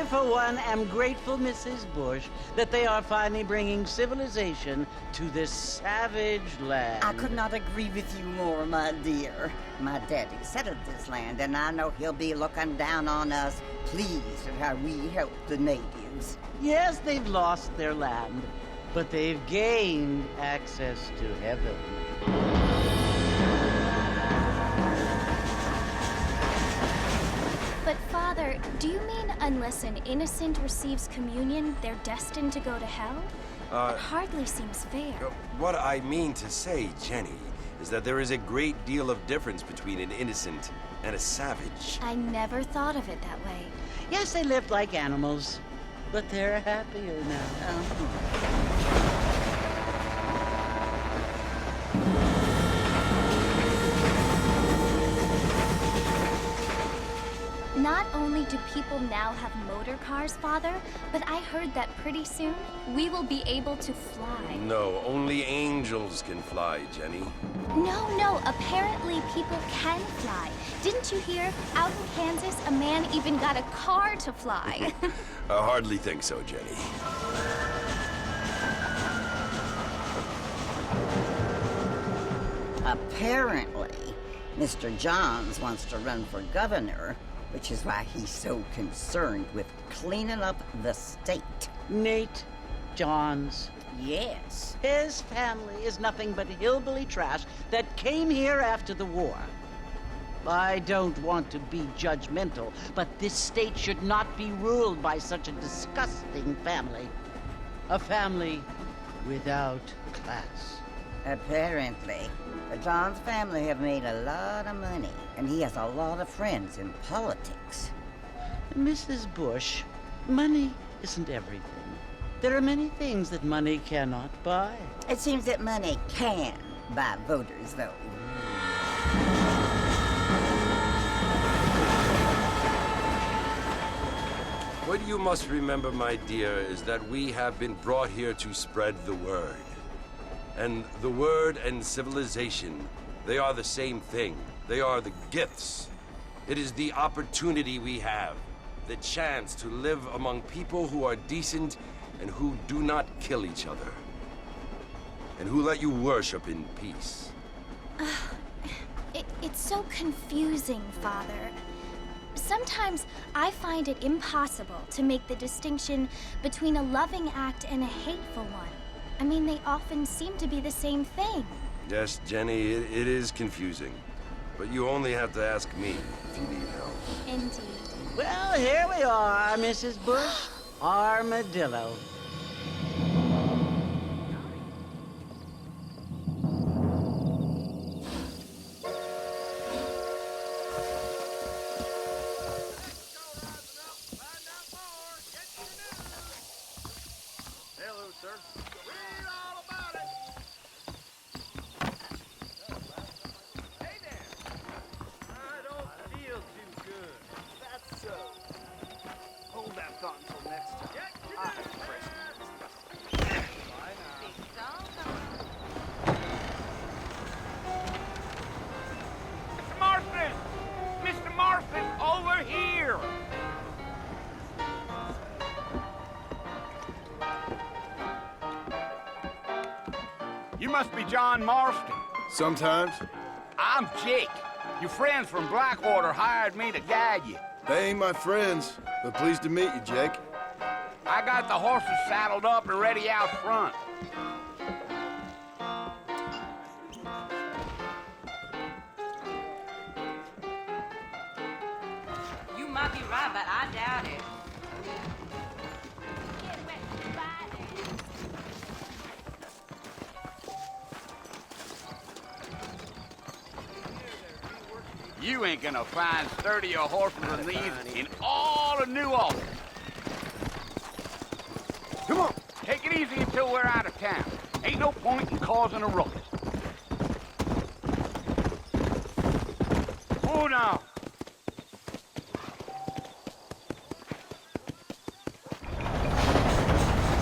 for one, am grateful, Mrs. Bush, that they are finally bringing civilization to this savage land. I could not agree with you more, my dear. My daddy settled this land, and I know he'll be looking down on us, pleased at how we help the natives. Yes, they've lost their land, but they've gained access to heaven. But Father, do you mean unless an innocent receives communion, they're destined to go to hell? That hardly seems fair. What I mean to say, Jenny, is that there is a great deal of difference between an innocent and a savage. I never thought of it that way. Yes, they lived like animals, but they're happier now. Not only do people now have motor cars, Father, but I heard that pretty soon we will be able to fly. No, only angels can fly, Jenny. No, apparently people can fly. Didn't you hear? Out in Kansas, a man even got a car to fly. I hardly think so, Jenny. Apparently, Mr. Johns wants to run for governor, which is why he's so concerned with cleaning up the state. Nate Johns. Yes. His family is nothing but hillbilly trash that came here after the war. I don't want to be judgmental, but this state should not be ruled by such a disgusting family. A family without class. Apparently. The Johns family have made a lot of money, and he has a lot of friends in politics. Mrs. Bush, money isn't everything. There are many things that money cannot buy. It seems that money can buy voters, though. What you must remember, my dear, is that we have been brought here to spread the word. And the word and civilization, they are the same thing. They are the gifts. It is the opportunity we have, the chance to live among people who are decent and who do not kill each other, and who let you worship in peace. It's so confusing, Father. Sometimes I find it impossible to make the distinction between a loving act and a hateful one. I mean, they often seem to be the same thing. Yes, Jenny, it is confusing. But you only have to ask me if you need help. Indeed. Well, here we are, Mrs. Bush. Armadillo. Hello, sir. Read all about it. Hey there. I don't feel too good. That's so. Hold that thought until next time. I have fresh. Bye now. Mr. Marston! Mr. Marston, over here! You must be John Marston. Sometimes. I'm Jake. Your friends from Blackwater hired me to guide you. They ain't my friends, but pleased to meet you, Jake. I got the horses saddled up and ready out front. You might be right, but I doubt it. You ain't gonna find sturdier horses than these in all of New Orleans. Come on, take it easy until we're out of town. Ain't no point in causing a ruckus. Oh, no.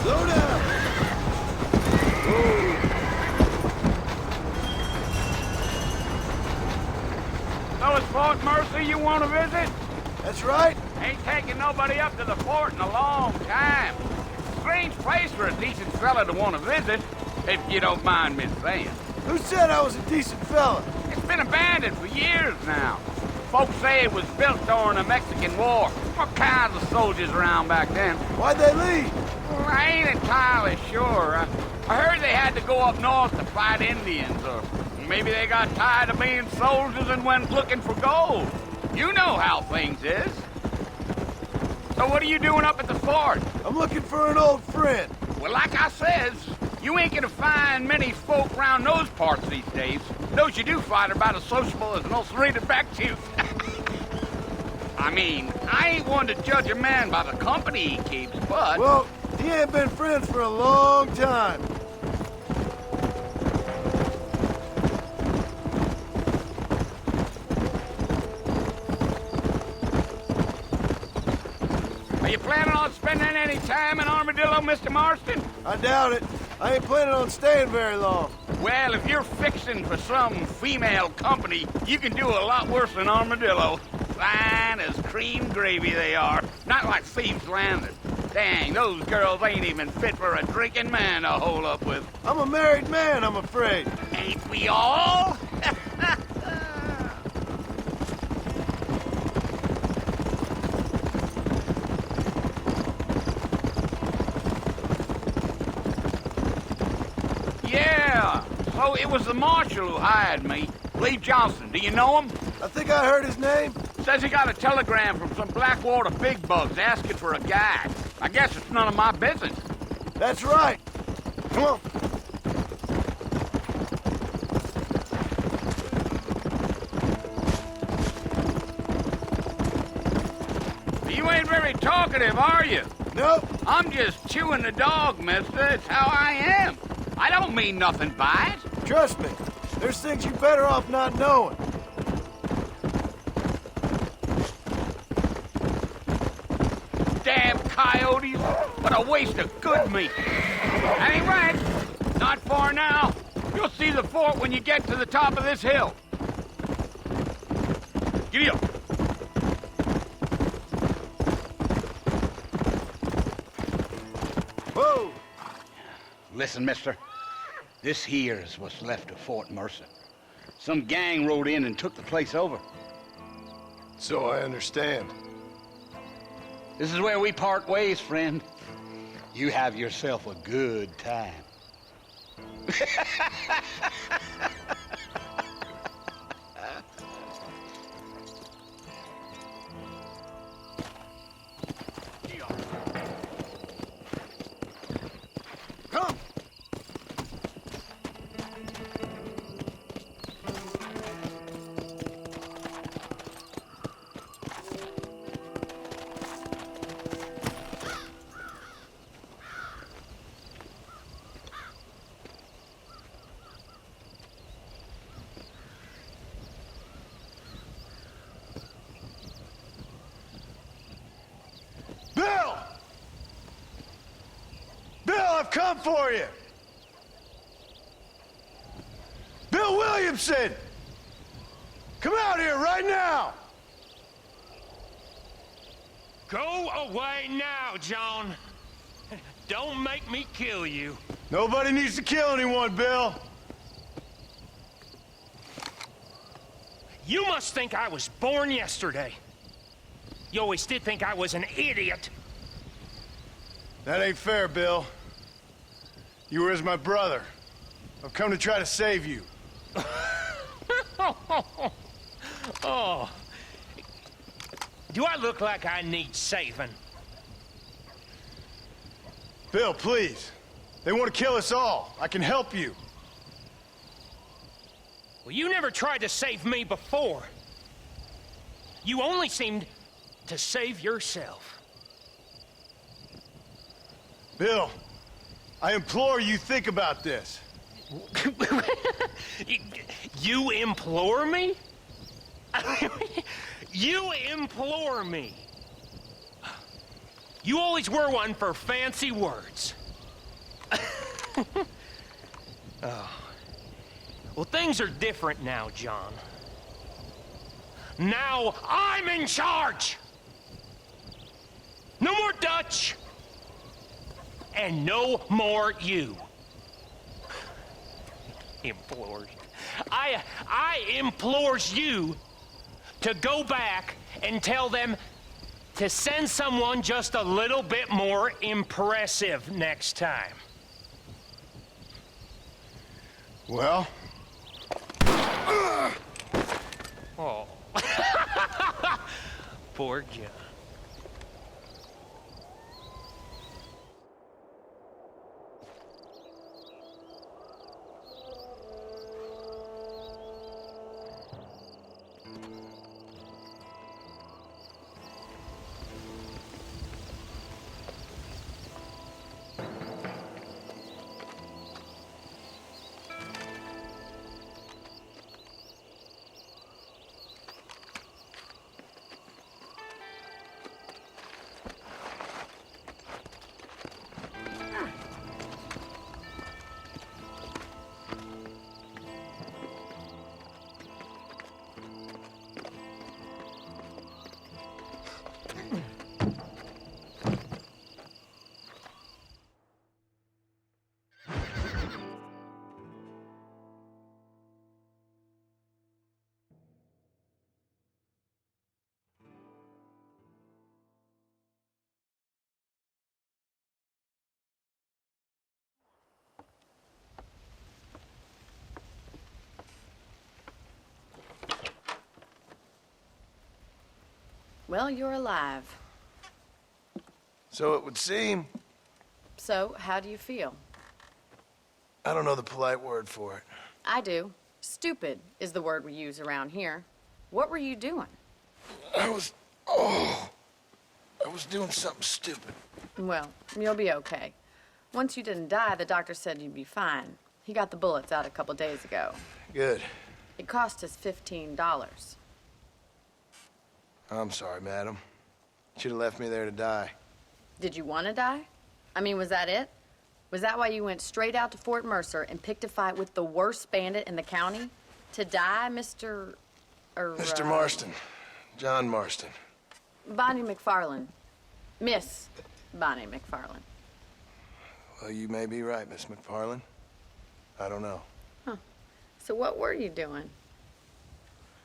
Slow down! Whoa. Fellas, Fort Mercy, you want to visit? That's right. Ain't taken nobody up to the fort in a long time. Strange place for a decent fella to want to visit, if you don't mind me saying. Who said I was a decent fella? It's been abandoned for years now. Folks say it was built during the Mexican War. All kinds of soldiers around back then. Why'd they leave? Well, I ain't entirely sure. I heard they had to go up north to fight Indians, or maybe they got tired of being soldiers and went looking for gold. You know how things is. So what are you doing up at the fort? I'm looking for an old friend. Well, like I says, you ain't gonna find many folk around those parts these days. Those you do find are about as sociable as an ulcerated back tooth. I mean, I ain't one to judge a man by the company he keeps, but... Well, he ain't been friends for a long time. Are you planning on spending any time in Armadillo, Mr. Marston? I doubt it. I ain't planning on staying very long. Well, if you're fixing for some female company, you can do a lot worse than Armadillo. Fine as cream gravy they are. Not like Thieves' Landing. Dang, those girls ain't even fit for a drinking man to hole up with. I'm a married man, I'm afraid. Ain't we all? Yeah, so it was the marshal who hired me. Lee Johnson, do you know him? I think I heard his name. Says he got a telegram from some Blackwater big bugs asking for a guide. I guess it's none of my business. That's right. Come on. You ain't very talkative, are you? Nope. I'm just chewing the dog, mister. It's how I am. I don't mean nothing by it. Trust me. There's things you're better off not knowing. Damn coyotes. What a waste of good meat. That ain't right. Not far now. You'll see the fort when you get to the top of this hill. Giddy up. Whoa! Listen, mister. This here is what's left of Fort Mercer. Some gang rode in and took the place over. So I understand. This is where we part ways, friend. You have yourself a good time. Come! Bill! Bill, I've come for you! Bill Williamson! Come out here right now! Go away now, John. Don't make me kill you. Nobody needs to kill anyone, Bill. You must think I was born yesterday. You always did think I was an idiot. That ain't fair, Bill. You were as my brother. I've come to try to save you. Oh. Do I look like I need saving? Bill, please. They want to kill us all. I can help you. Well, you never tried to save me before. You only seemed to save yourself. Bill, I implore you think about this. You implore me? You implore me? You always were one for fancy words. Oh. Well, things are different now, John. Now I'm in charge! No more Dutch! And no more you. Implores. I implores you to go back and tell them to send someone just a little bit more impressive next time. Well? Oh. Poor John. Well, you're alive. So it would seem. So, how do you feel? I don't know the polite word for it. I do. Stupid is the word we use around here. What were you doing? I was doing something stupid. Well, you'll be okay. Once you didn't die, the doctor said you'd be fine. He got the bullets out a couple days ago. Good. It cost us $15. I'm sorry, madam. Should have left me there to die. Did you want to die? I mean, was that it? Was that why you went straight out to Fort Mercer and picked a fight with the worst bandit in the county? To die, Mr. Mr. Marston. John Marston. Bonnie McFarland. Miss Bonnie McFarland. Well, you may be right, Miss McFarland. I don't know. Huh. So what were you doing?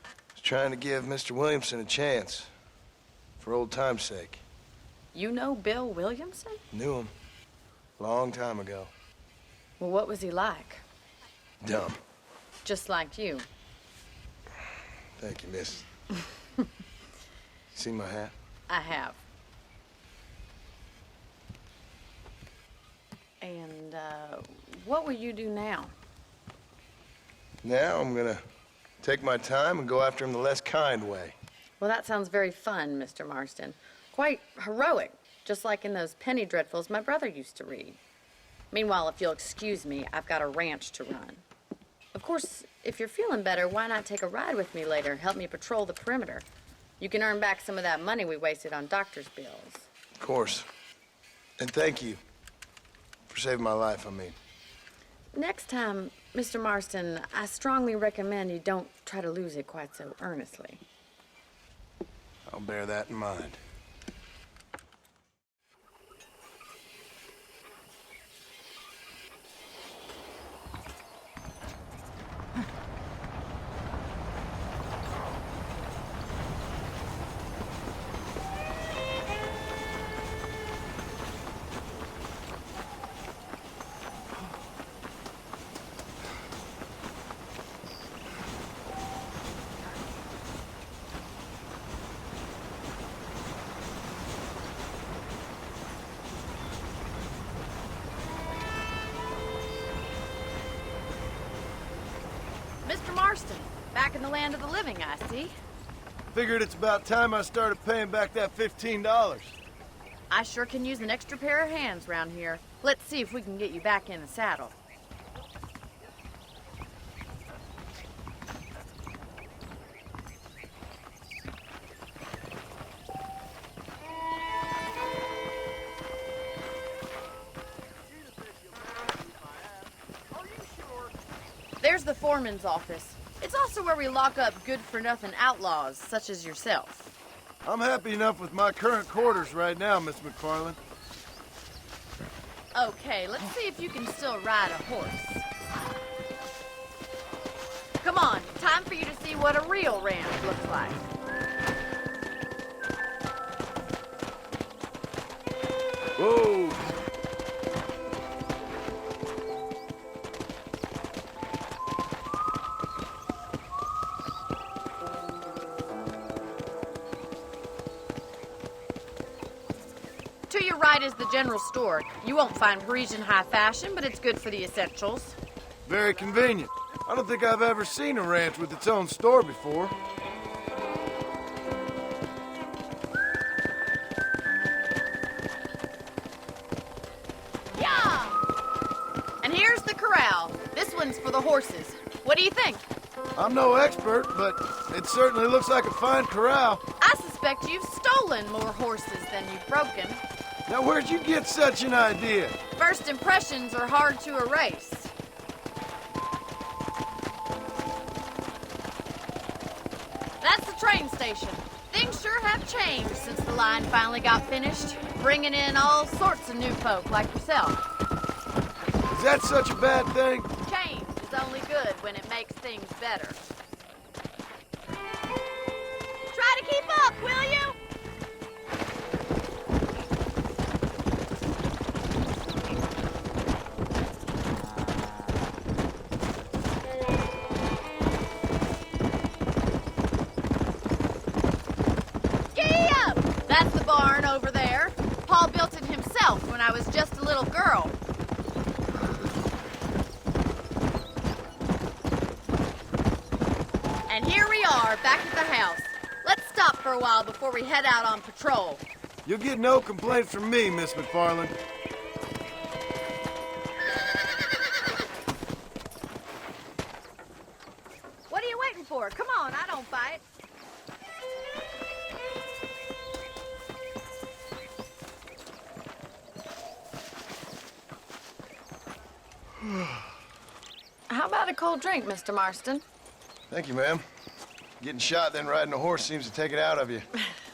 I was trying to give Mr. Williamson a chance. For old time's sake. You know Bill Williamson? Knew him. Long time ago. Well, what was he like? Dumb. Just like you. Thank you, miss. See my hat? I have. And, what will you do now? Now I'm gonna take my time and go after him the less kind way. Well, that sounds very fun, Mr. Marston. Quite heroic, just like in those penny dreadfuls my brother used to read. Meanwhile, if you'll excuse me, I've got a ranch to run. Of course, if you're feeling better, why not take a ride with me later? Help me patrol the perimeter. You can earn back some of that money we wasted on doctor's bills. Of course. And thank you for saving my life, I mean. Next time, Mr. Marston, I strongly recommend you don't try to lose it quite so earnestly. I'll bear that in mind. Mr. Marston, back in the land of the living, I see. Figured it's about time I started paying back that $15. I sure can use an extra pair of hands round here. Let's see if we can get you back in the saddle. There's the foreman's office. It's also where we lock up good-for-nothing outlaws, such as yourself. I'm happy enough with my current quarters right now, Miss McFarland. Okay, let's see if you can still ride a horse. Come on, time for you to see what a real ranch looks like. Whoa! To your right is the general store. You won't find Parisian high fashion, but it's good for the essentials. Very convenient. I don't think I've ever seen a ranch with its own store before. Yeah! And here's the corral. This one's for the horses. What do you think? I'm no expert, but it certainly looks like a fine corral. I suspect you've stolen more horses than you've broken. Now, where'd you get such an idea? First impressions are hard to erase. That's the train station. Things sure have changed since the line finally got finished, bringing in all sorts of new folk like yourself. Is that such a bad thing? Change is only good when it makes things better. Try to keep up, will you? That's the barn over there. Paul built it himself when I was just a little girl. And here we are, back at the house. Let's stop for a while before we head out on patrol. You'll get no complaints from me, Miss McFarland. What are you waiting for? Come on, I don't bite. How about a cold drink, Mr. Marston? Thank you, ma'am. Getting shot, then riding a horse seems to take it out of you.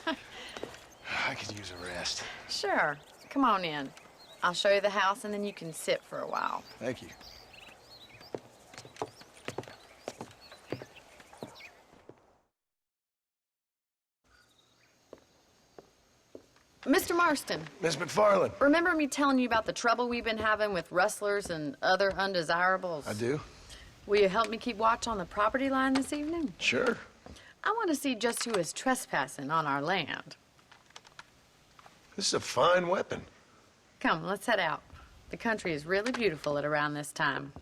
I could use a rest. Sure. Come on in. I'll show you the house, and then you can sit for a while. Thank you. Mr. Marston. Miss McFarland. Remember me telling you about the trouble we've been having with rustlers and other undesirables? I do. Will you help me keep watch on the property line this evening? Sure. I want to see just who is trespassing on our land. This is a fine weapon. Come, let's head out. The country is really beautiful at around this time.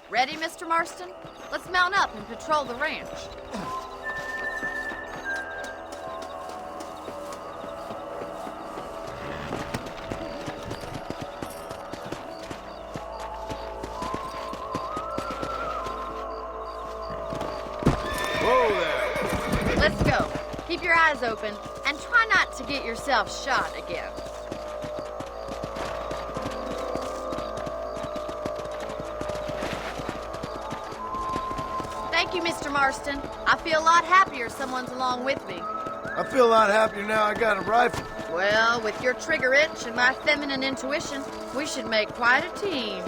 Ready, Mr. Marston? Let's mount up and patrol the ranch. Whoa there. Let's go. Keep your eyes open and try not to get yourself shot again. Thank you, Mr. Marston. I feel a lot happier someone's along with me. I feel a lot happier now I got a rifle. Well, with your trigger itch and my feminine intuition, we should make quite a team.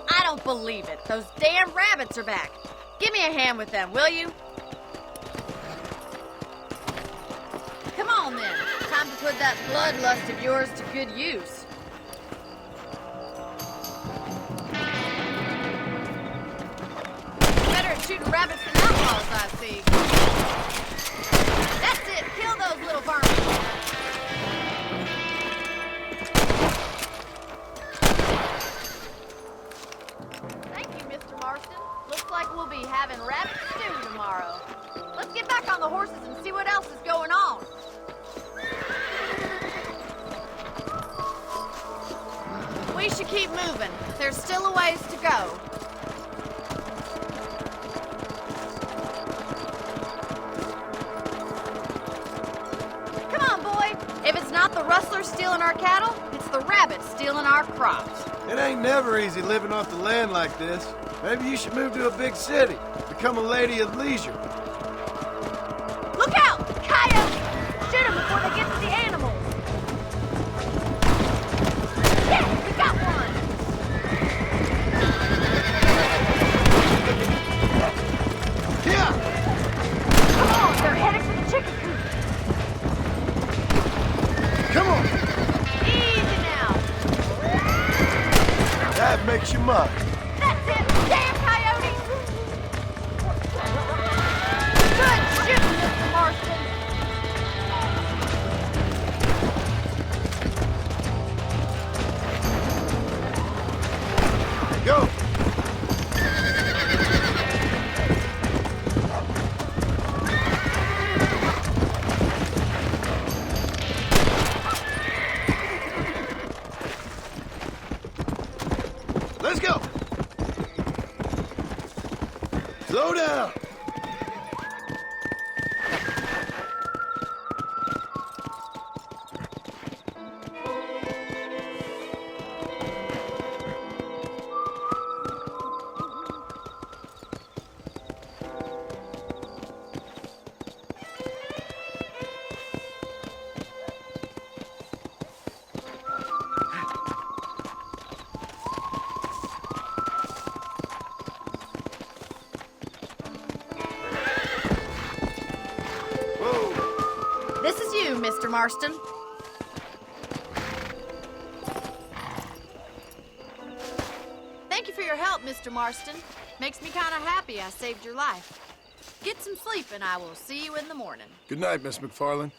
I don't believe it. Those damn rabbits are back. Give me a hand with them, will you? Come on, then. Time to put that bloodlust of yours to good use. Better at shooting rabbits than outlaws, I see. That's it. Kill those little vermin. Thank you, Mr. Marston. Looks like we'll be having rabbit stew tomorrow. Let's get back on the horses and see what else is going on. We should keep moving. There's still a ways to go. the rustlers stealing our cattle, it's the rabbits stealing our crops. It ain't never easy living off the land like this. Maybe you should move to a big city. Become a lady of leisure. Look out! Coyotes! Shoot them before they get to the animals. Yeah, we got one! Yeah! Come on, they're headed for the chicken coop. Come on! Easy now. That makes you mud. That's it! Damn coyotes! Good shooting, Mr. Marston. Go! Let's go! Slow down! This is you, Mr. Marston. Thank you for your help, Mr. Marston. Makes me kind of happy I saved your life. Get some sleep and I will see you in the morning. Good night, Miss McFarland.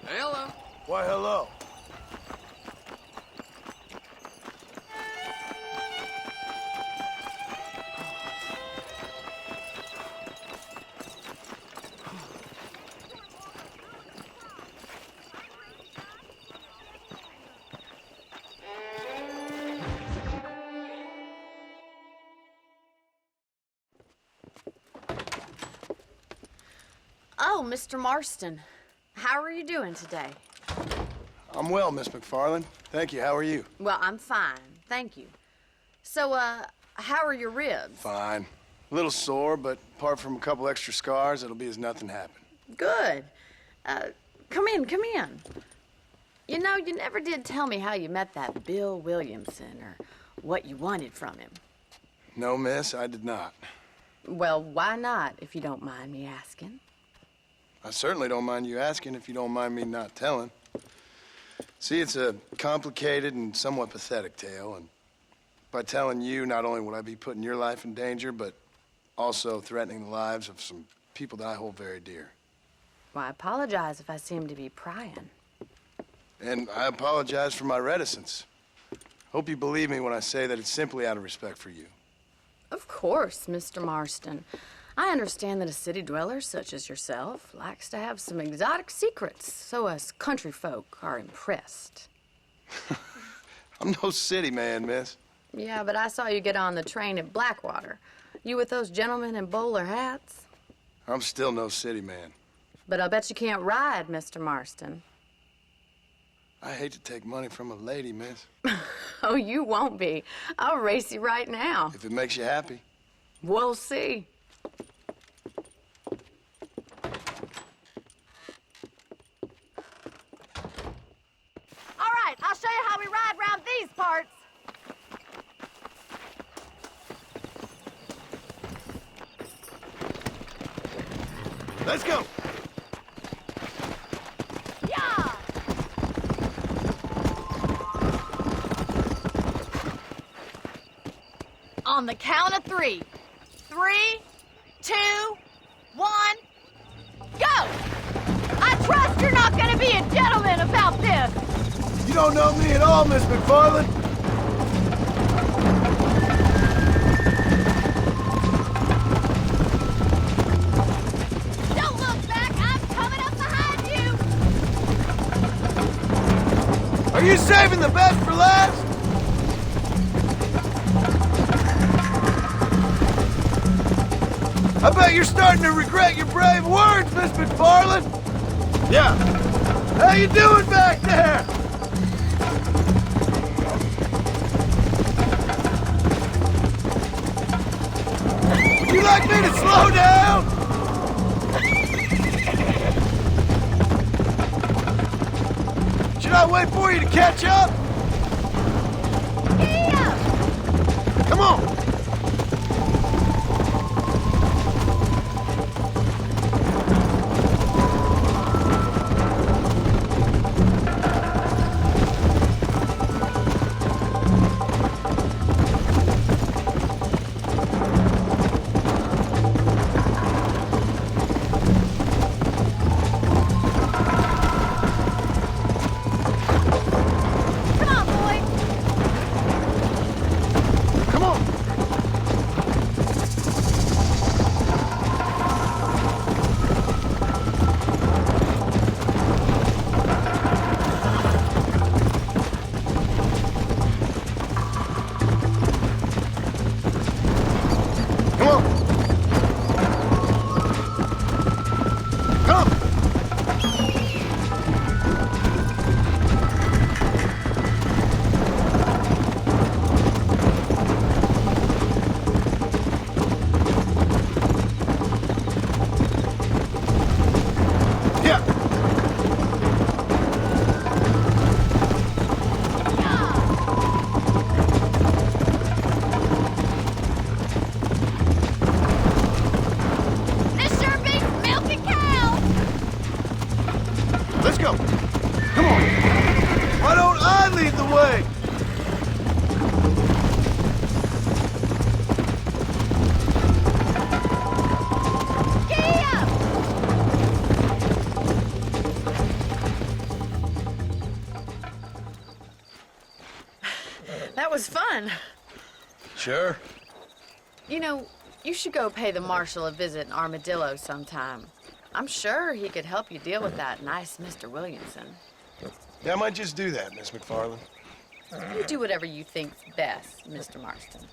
Hello. Why, hello. Oh, Mr. Marston. How are you doing today? I'm well, Miss McFarland. Thank you. How are you? Well, I'm fine. Thank you. So, how are your ribs? Fine. A little sore, but apart from a couple extra scars, it'll be as nothing happened. Good. Come in, come in. You know, you never did tell me how you met that Bill Williamson or what you wanted from him. No, miss, I did not. Well, why not, if you don't mind me asking? I certainly don't mind you asking if you don't mind me not telling. See, it's a complicated and somewhat pathetic tale, and by telling you, not only would I be putting your life in danger, but also threatening the lives of some people that I hold very dear. Well, I apologize if I seem to be prying. And I apologize for my reticence. Hope you believe me when I say that it's simply out of respect for you. Of course, Mr. Marston. I understand that a city dweller such as yourself likes to have some exotic secrets, so us country folk are impressed. I'm no city man, miss. Yeah, but I saw you get on the train at Blackwater. You with those gentlemen in bowler hats? I'm still no city man. But I'll bet you can't ride, Mr. Marston. I hate to take money from a lady, miss. Oh, you won't be. I'll race you right now. If it makes you happy. We'll see. these parts. Let's go. Yeah! On the count of 3. 3, 2, 1, go! I trust you're not gonna be a gentleman about this! You don't know me at all, Miss McFarland. Don't look back! I'm coming up behind you! Are you saving the best for last? I bet you're starting to regret your brave words, Miss McFarland. Yeah. How you doing back there? Would you like me to slow down? Should I wait for you to catch up? Yeah! Come on. Come on, boy! Come on. Come on. Come. Yeah. This sure beats milking cows! Let's go. Come on. Why don't I lead the way? Gee up! That was fun. Sure. You know, you should go pay the marshal a visit in Armadillo sometime. I'm sure he could help you deal with that nice Mr. Williamson. Yeah, I might just do that, Miss McFarland. You do whatever you think's best, Mr. Marston.